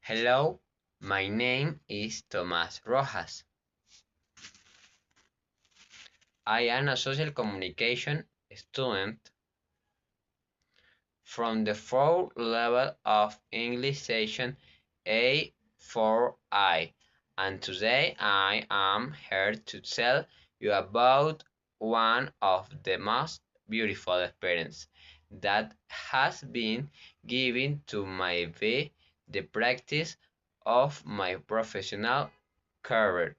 Hello, my name is Tomás Rojas. I am a social communication student from the fourth level of English section A4I, and today I am here to tell you about one of the most beautiful experiences that has been given to my be the practice of my professional career.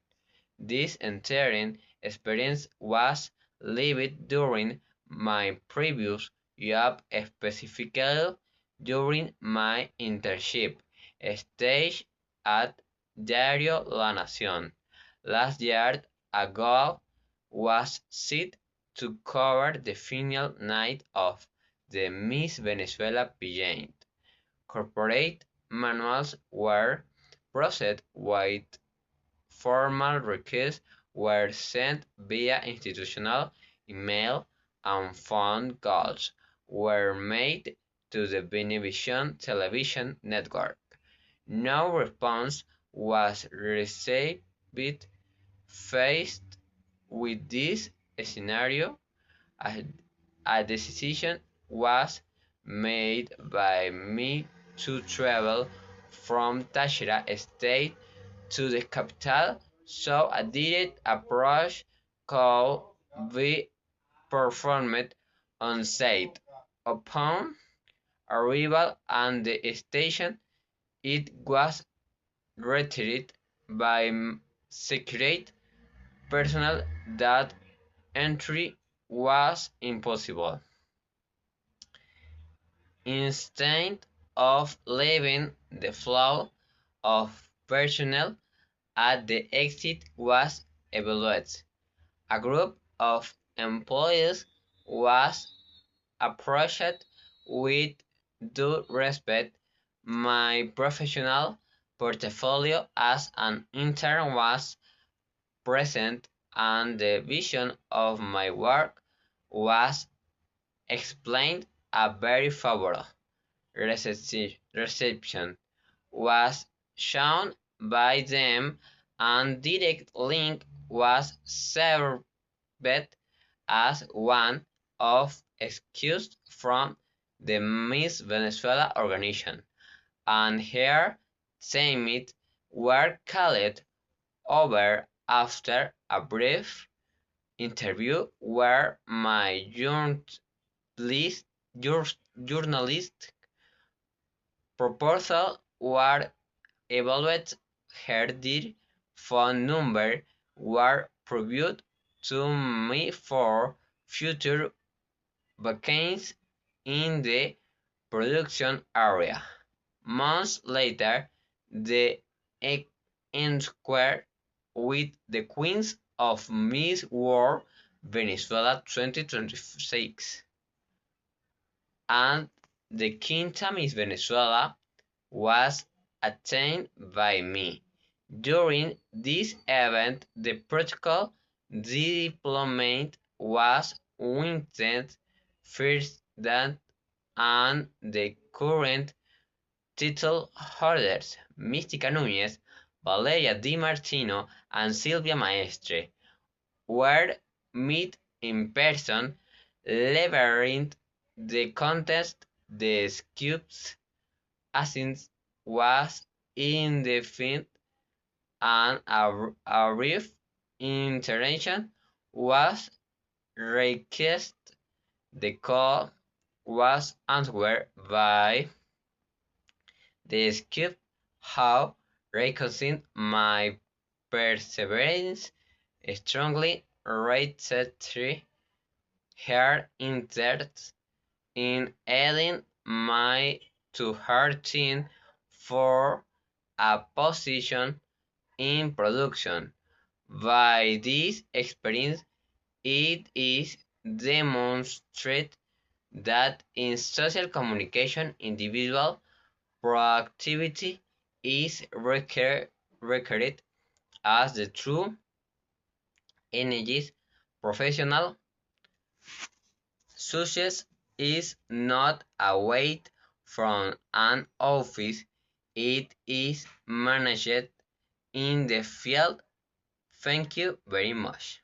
This entire experience was lived during my previous job, specifically during my internship stage at Diario La Nación. Last year ago was set to cover the final night of the Miss Venezuela pageant. Corporate manuals were processed with formal requests were sent via institutional email, and phone calls were made to the Venevisión television network. No response was received. Faced with this scenario, a, a decision was made by me to travel from Táchira state to the capital, so a direct approach could be performed on site. Upon arrival at the station, it was greeted by security personnel that entry was impossible. Instead of leaving the flow of personnel at the exit was evaluated. A group of employees was approached with due respect. My professional portfolio as an intern was present, and the vision of my work was explained. A very favorable reception was shown by them, and direct link was served as one of excused from the Miss Venezuela organization, and her teammates were called over after a brief interview where my journalist proposal were evaluated. Her dear phone number were provided to me for future vacancies in the production area. Months later, the inquiry with the Queens of Miss World Venezuela 2026 and the Quinta Miss Venezuela was attained by me. During this event, the protocol diplomat was witnessed first and the current title holders, Mística Núñez, Valeria Di Martino, and Silvia Maestre, were met in person, leveraging the contest. The Scoop's assent was indefinite, and a brief interaction was requested. The call was answered by the Scoop, how recognizing my perseverance, strongly rated her interest in adding my to her team for a position in production. By this experience, it is demonstrated that in social communication, individual proactivity is required as the true energies. Professional success is not a wait from an office, it is managed in the field. Thank you very much.